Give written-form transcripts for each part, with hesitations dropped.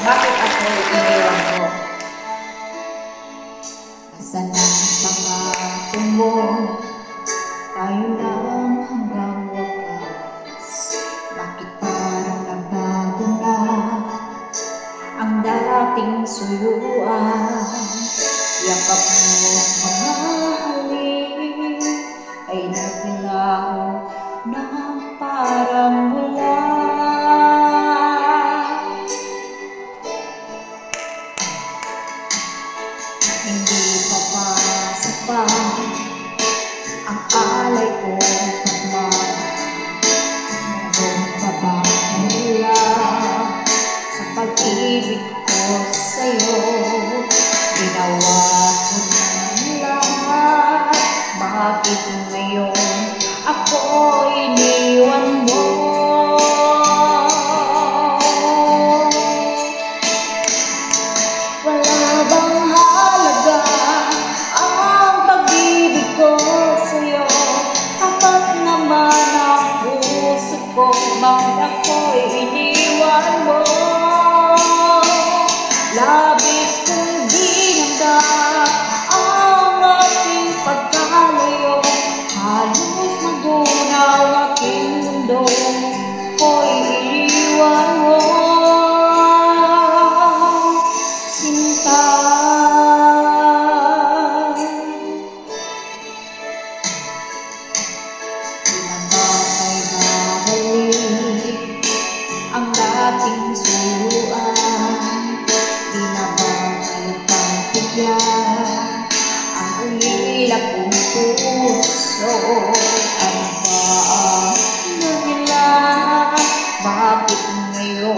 Bakit ako iniwan mo? Asan ang pangako mo? Tayo lang hanggang wakas. Bakit parang nabago na ang dating suyuan? Yakap mo mamahalin ay naglaho ng parang wala. Hindi pa pasa pa ang alay ko meron pa ba mula sa pag-ibig ko sa'yo? Ginawa ko ng lahat, bakit ngayon ako iniwan mo? Wala bang halaga ang pag-ibig ko sa'yo? Tapat naman ang puso ko, bakit ako'y iniwan mo? Labis kong dinamdam ang aking pagkalayo, halos magunaw aking mundo, ko'y iniwan mo, sinta. Pinababay-babalik ang dating suyuan, ang ulila kong puso. Ano ba ang nangyayari? Bakit ngayon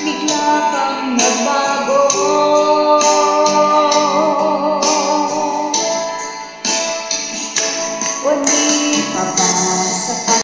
bigla kang nagbago? Wali pa ba sa